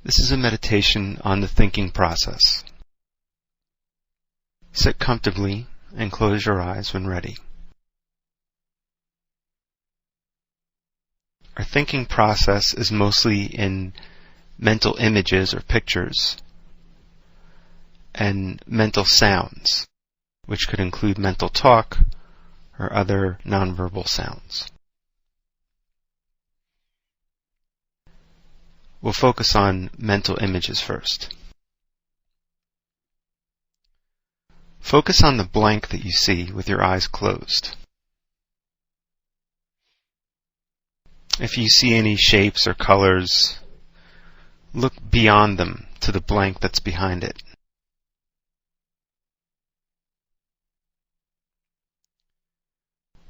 This is a meditation on the thinking process. Sit comfortably and close your eyes when ready. Our thinking process is mostly in mental images or pictures and mental sounds, which could include mental talk or other nonverbal sounds. We'll focus on mental images first. Focus on the blank that you see with your eyes closed. If you see any shapes or colors, look beyond them to the blank that's behind it.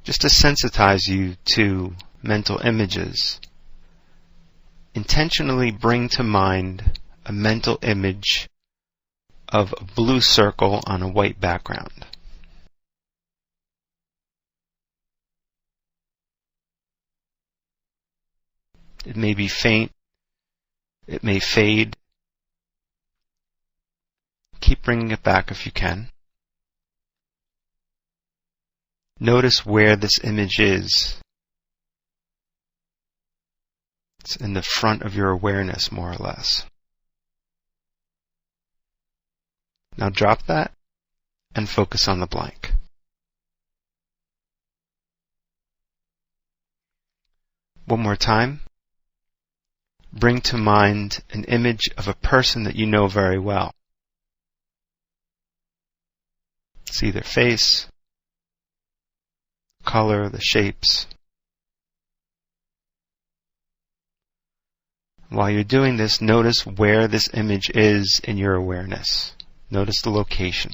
Just to sensitize you to mental images, intentionally bring to mind a mental image of a blue circle on a white background. It may be faint, it may fade. Keep bringing it back if you can. Notice where this image is. It's in the front of your awareness, more or less. Now drop that and focus on the blank. One more time. Bring to mind an image of a person that you know very well. See their face, color, the shapes. While you're doing this, notice where this image is in your awareness. Notice the location.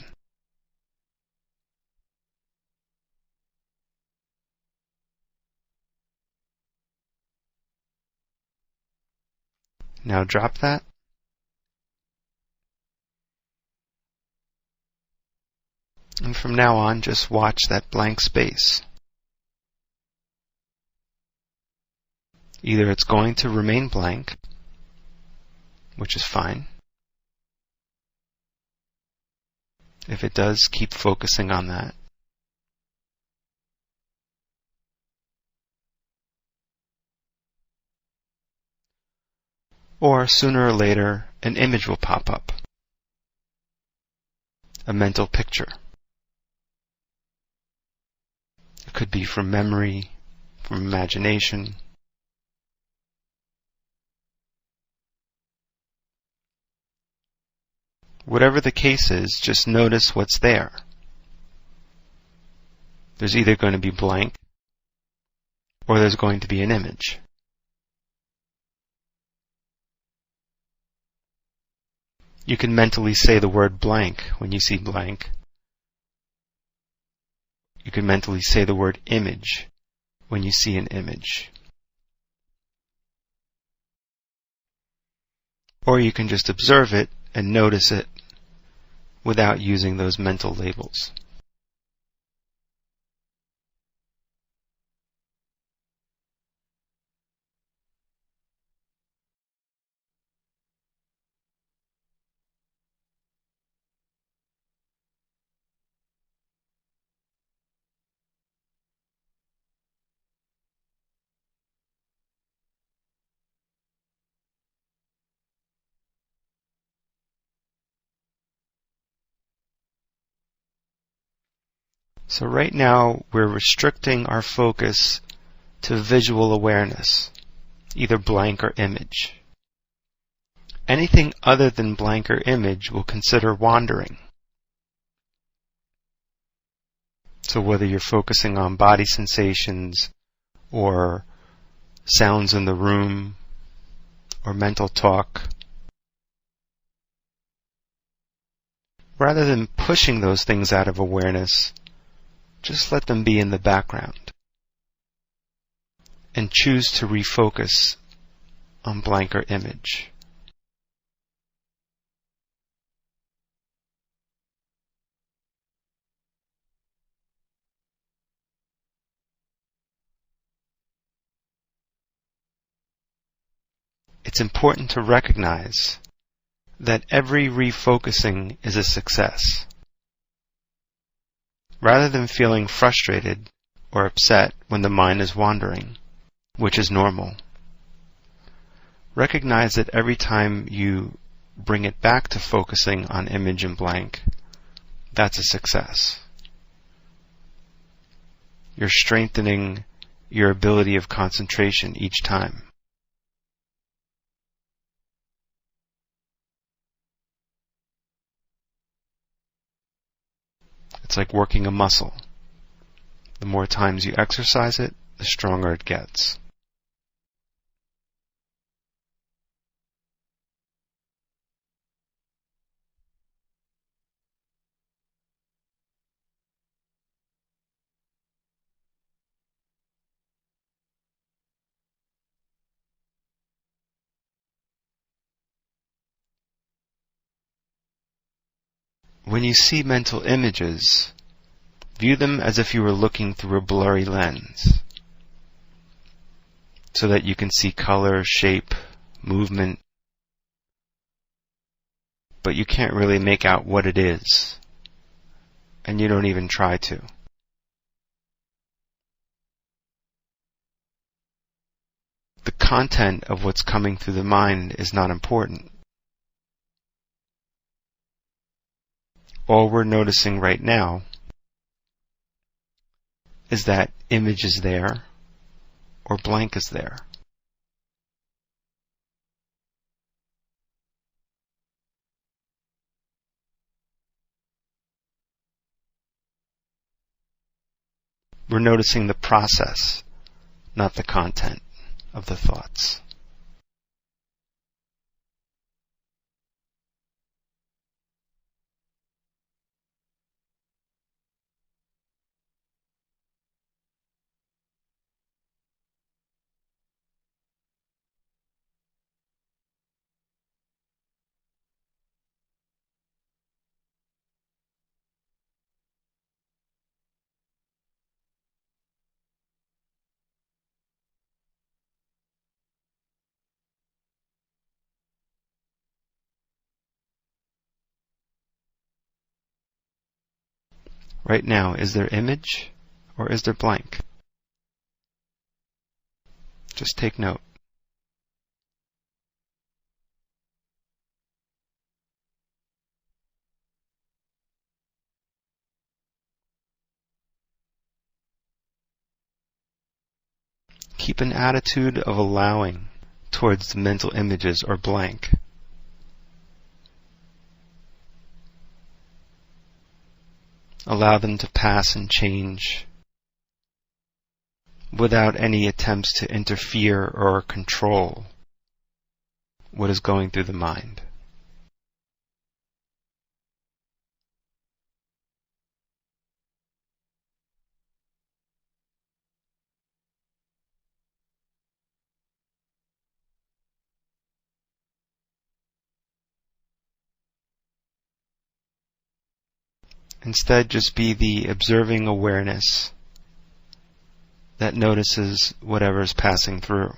Now drop that. And from now on, just watch that blank space. Either it's going to remain blank, which is fine. If it does, keep focusing on that. Or sooner or later, an image will pop up. A mental picture. It could be from memory, from imagination. Whatever the case is, just notice what's there. There's either going to be blank or there's going to be an image. You can mentally say the word blank when you see blank. You can mentally say the word image when you see an image. Or you can just observe it and notice it without using those mental labels. So right now we're restricting our focus to visual awareness, either blank or image. Anything other than blank or image we'll consider wandering. So whether you're focusing on body sensations or sounds in the room or mental talk, rather than pushing those things out of awareness, just let them be in the background and choose to refocus on blank or image. It's it's important to recognize that every refocusing is a success. Rather than feeling frustrated or upset when the mind is wandering, which is normal, recognize that every time you bring it back to focusing on image and blank, that's a success. You're strengthening your ability of concentration each time. It's like working a muscle. The more times you exercise it, the stronger it gets. When you see mental images, view them as if you were looking through a blurry lens, so that you can see color, shape, movement, but you can't really make out what it is, and you don't even try to. The content of what's coming through the mind is not important. All we're noticing right now is that image is there or blank is there. We're noticing the process, not the content of the thoughts. Right now, is there image or is there blank? Just take note. Keep an attitude of allowing towards the mental images or blank. Allow them to pass and change without any attempts to interfere or control what is going through the mind. Instead, just be the observing awareness that notices whatever is passing through.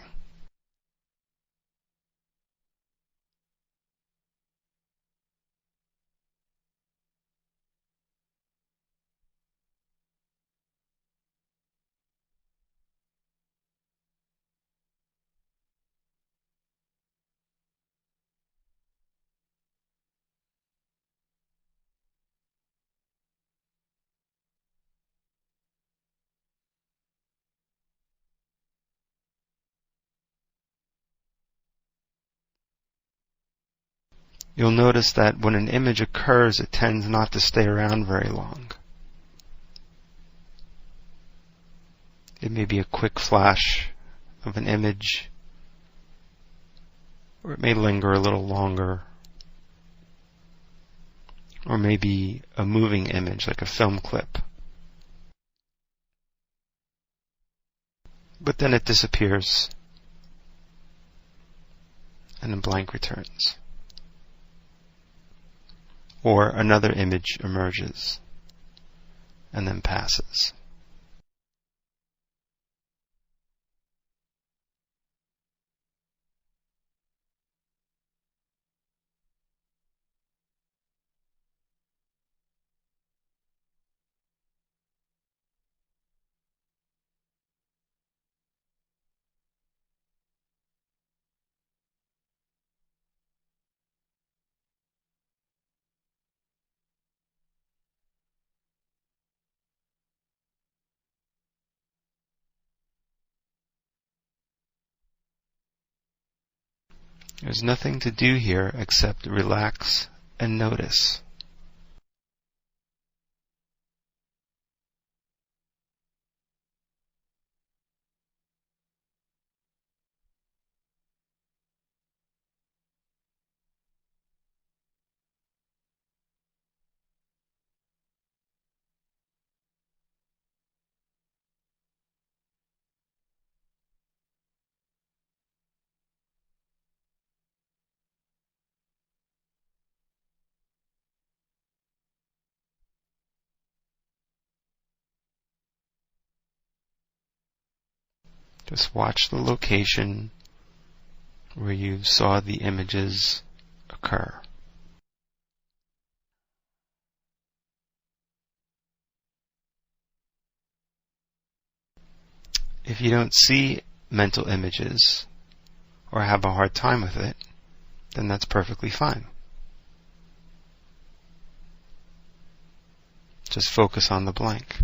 You'll notice that when an image occurs, it tends not to stay around very long. It may be a quick flash of an image, or it may linger a little longer, or maybe a moving image like a film clip. But then it disappears, and a blank returns. Or another image emerges and then passes. There's nothing to do here except relax and notice. Just watch the location where you saw the images occur. If you don't see mental images or have a hard time with it, then that's perfectly fine. Just focus on the blank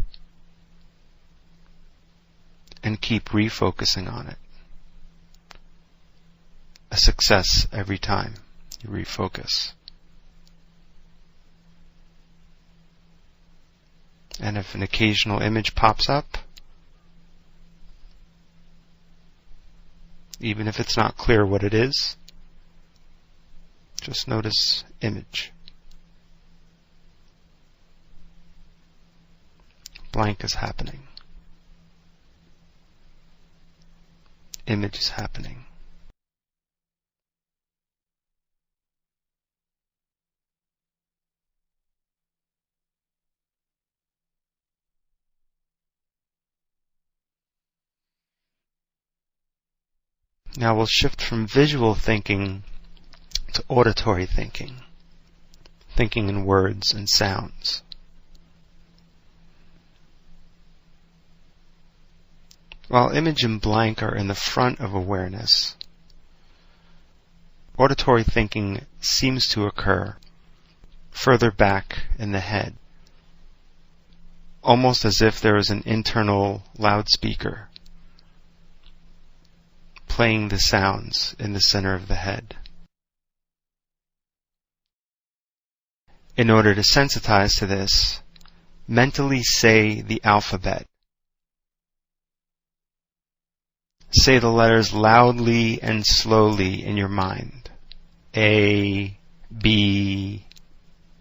and keep refocusing on it. A success every time you refocus. And if an occasional image pops up, even if it's not clear what it is, just notice image. Blank is happening. Image is happening. Now we'll shift from visual thinking to auditory thinking, thinking in words and sounds. While image and blank are in the front of awareness, auditory thinking seems to occur further back in the head, almost as if there is an internal loudspeaker playing the sounds in the center of the head. In order to sensitize to this, mentally say the alphabet. Say the letters loudly and slowly in your mind. A, B,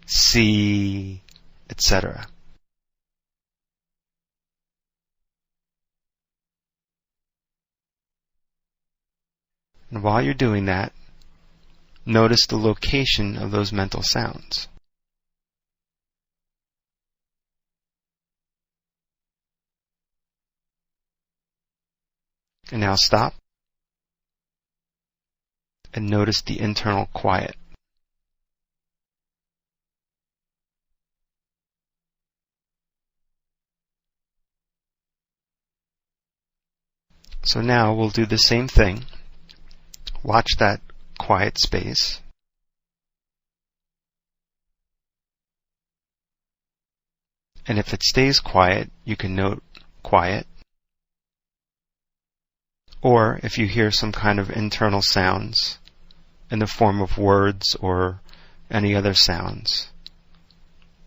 C, etc. And while you're doing that, notice the location of those mental sounds. And now stop and notice the internal quiet. So now we'll do the same thing. Watch that quiet space. And if it stays quiet, you can note quiet. Or if you hear some kind of internal sounds in the form of words or any other sounds,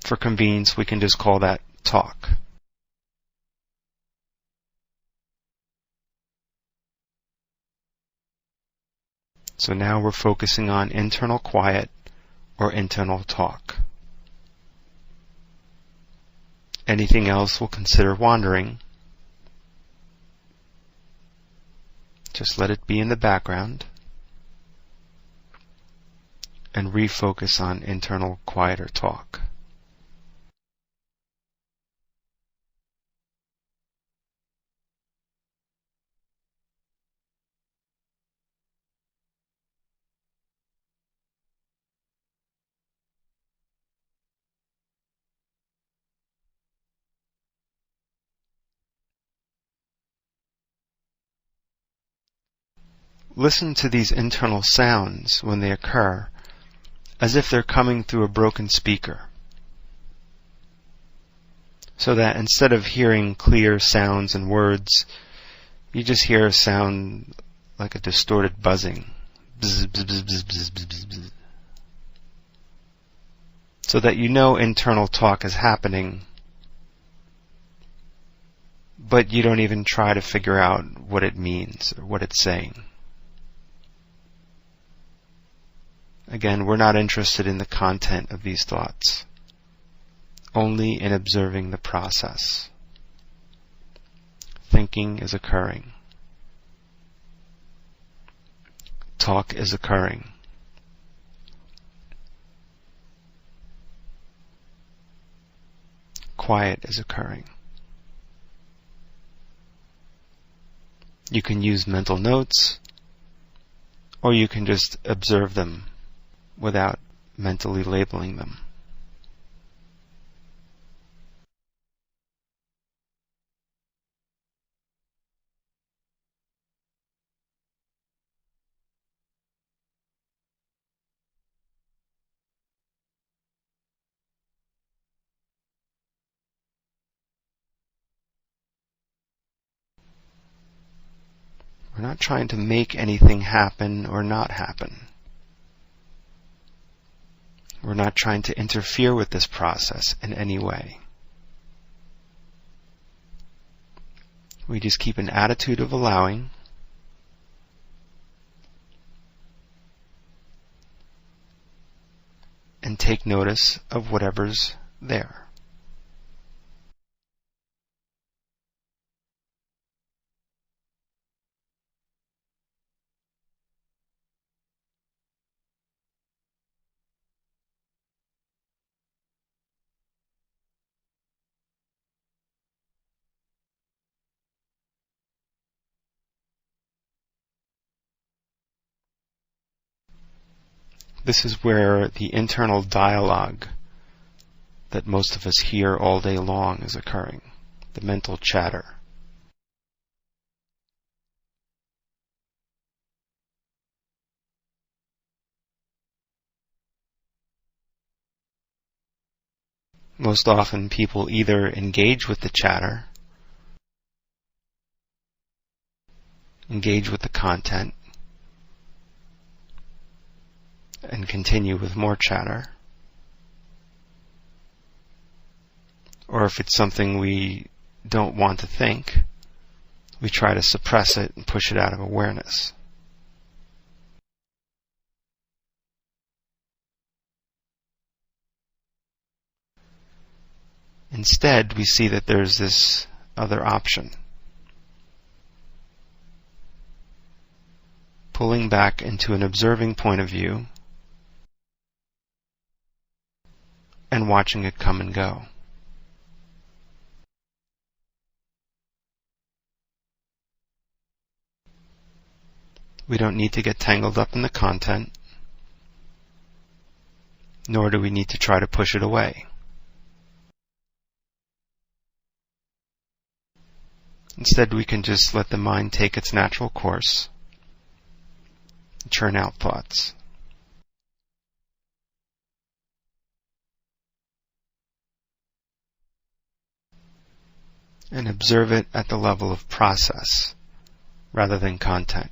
for convenience we can just call that talk. So now we're focusing on internal quiet or internal talk. Anything else we'll consider wandering. Just let it be in the background and refocus on internal quiet or talk. Listen to these internal sounds when they occur, as if they're coming through a broken speaker. So that instead of hearing clear sounds and words, you just hear a sound like a distorted buzzing, bzz, bzz, bzz, bzz, bzz, bzz, bzz. So that you know internal talk is happening, but you don't even try to figure out what it means or what it's saying. Again, we're not interested in the content of these thoughts, only in observing the process. Thinking is occurring. Talk is occurring. Quiet is occurring. You can use mental notes, or you can just observe them without mentally labeling them. We're not trying to make anything happen or not happen. We're not trying to interfere with this process in any way. We just keep an attitude of allowing, and take notice of whatever's there. This is where the internal dialogue that most of us hear all day long is occurring, the mental chatter. Most often people either engage with the chatter, engage with the content, and continue with more chatter. Or if it's something we don't want to think, we try to suppress it and push it out of awareness. Instead, we see that there's this other option. Pulling back into an observing point of view and watching it come and go. We don't need to get tangled up in the content, nor do we need to try to push it away. Instead, we can just let the mind take its natural course, churn out thoughts. And observe it at the level of process rather than content.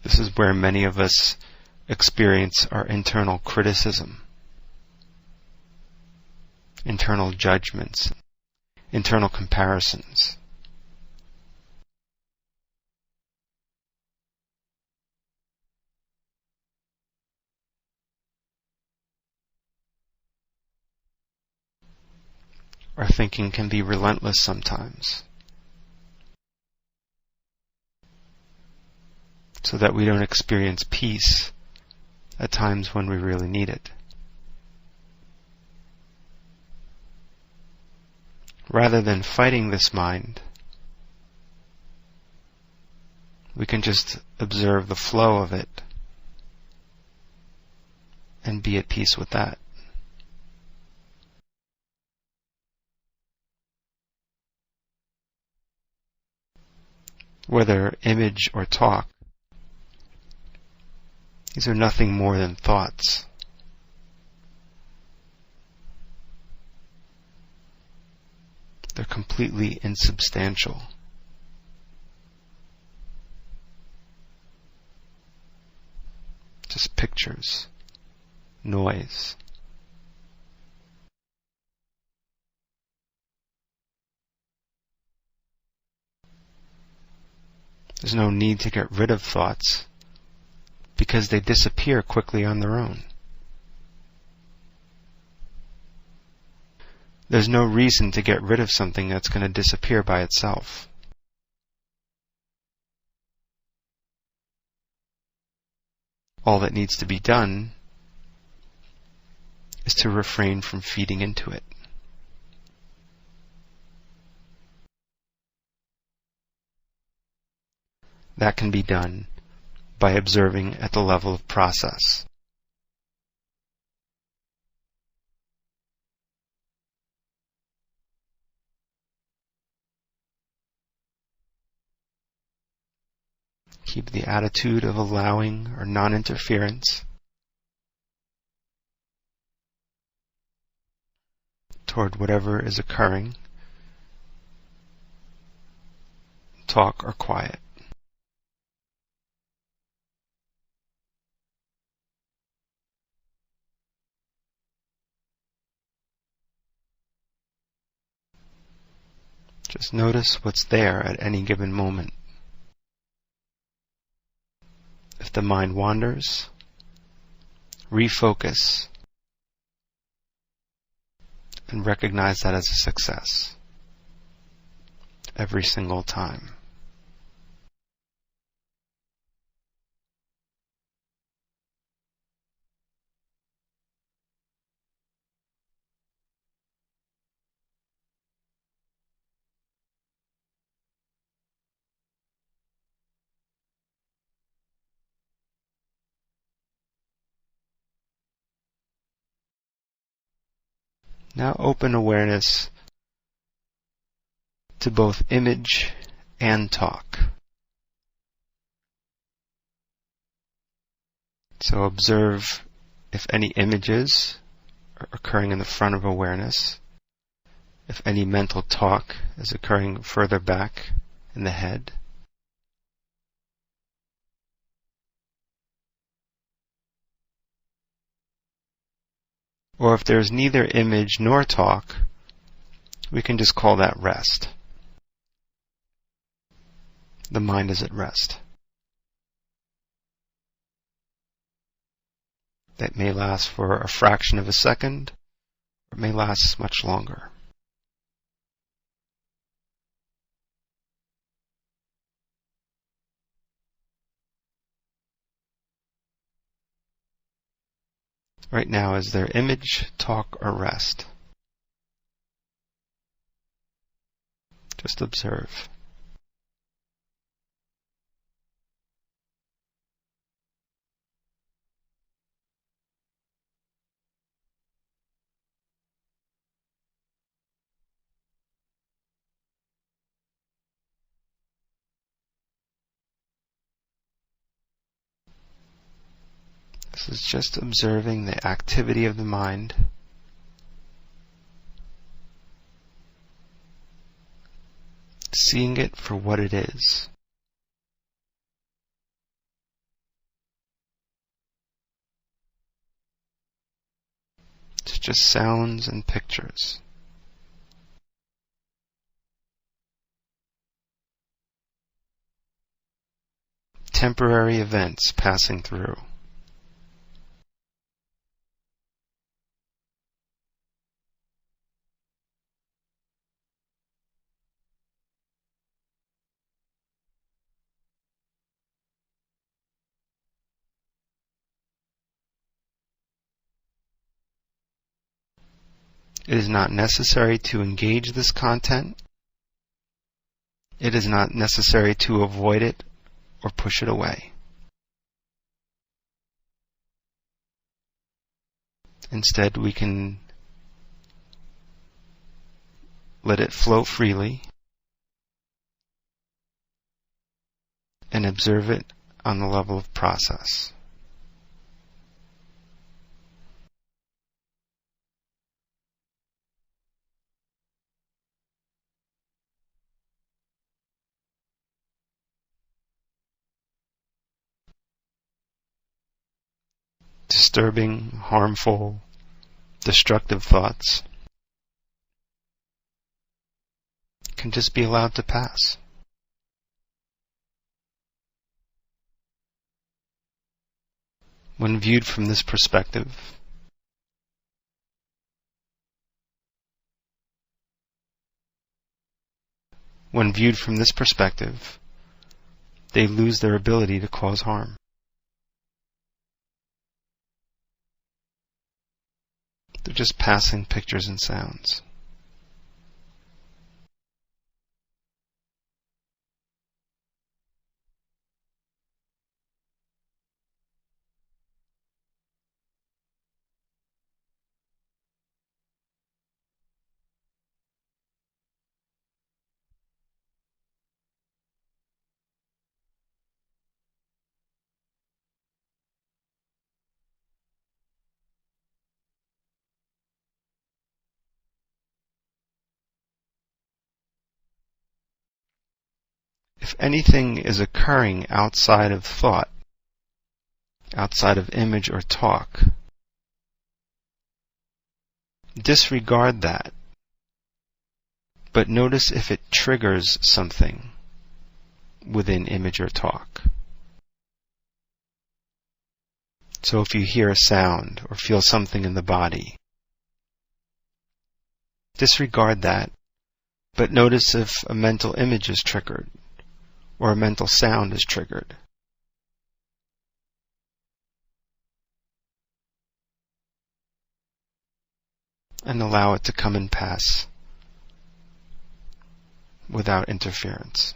This is where many of us experience our internal criticism, internal judgments, internal comparisons. Our thinking can be relentless sometimes, so that we don't experience peace at times when we really need it. Rather than fighting this mind, we can just observe the flow of it and be at peace with that. whether image or talk, these are nothing more than thoughts. They're completely insubstantial. Just pictures, noise. There's no need to get rid of thoughts because they disappear quickly on their own. There's no reason to get rid of something that's going to disappear by itself. All that needs to be done is to refrain from feeding into it. That can be done by observing at the level of process. Keep the attitude of allowing or non-interference toward whatever is occurring, talk or quiet. Just notice what's there at any given moment. If the mind wanders, refocus and recognize that as a success every single time. Now open awareness to both image and talk. So observe if any images are occurring in the front of awareness, if any mental talk is occurring further back in the head. Or if there's neither image nor talk, we can just call that rest. The mind is at rest. That may last for a fraction of a second, or it may last much longer. Right now, is there image, talk, or rest? Just observe. This is just observing the activity of the mind. Seeing it for what it is. It's just sounds and pictures. Temporary events passing through. It is not necessary to engage this content. It is not necessary to avoid it or push it away. Instead, we can let it flow freely and observe it on the level of process. Disturbing, harmful, destructive thoughts can just be allowed to pass. When viewed from this perspective, they lose their ability to cause harm. They're just passing pictures and sounds. If anything is occurring outside of thought, outside of image or talk, disregard that, but notice if it triggers something within image or talk. So if you hear a sound or feel something in the body, disregard that, but notice if a mental image is triggered or a mental sound is triggered. And allow it to come and pass without interference.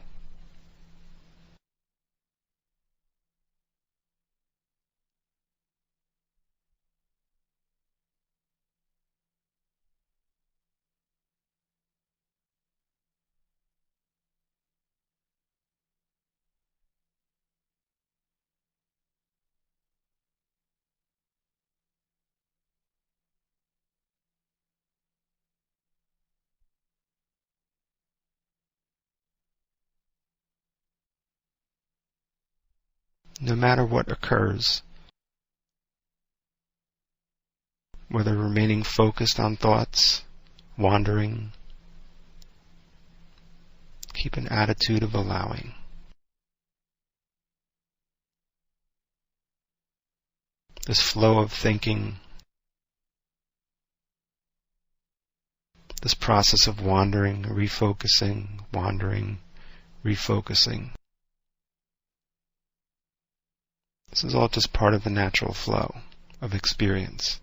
No matter what occurs, whether remaining focused on thoughts, wandering, keep an attitude of allowing. This flow of thinking, this process of wandering, refocusing, wandering, refocusing. This is all just part of the natural flow of experience.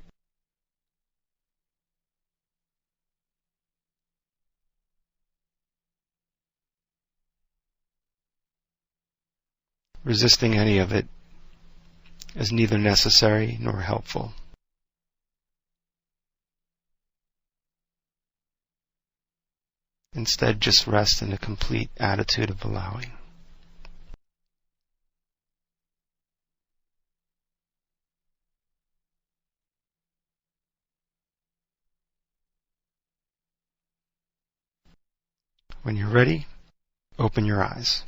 Resisting any of it is neither necessary nor helpful. Instead, just rest in a complete attitude of allowing. When you're ready, open your eyes.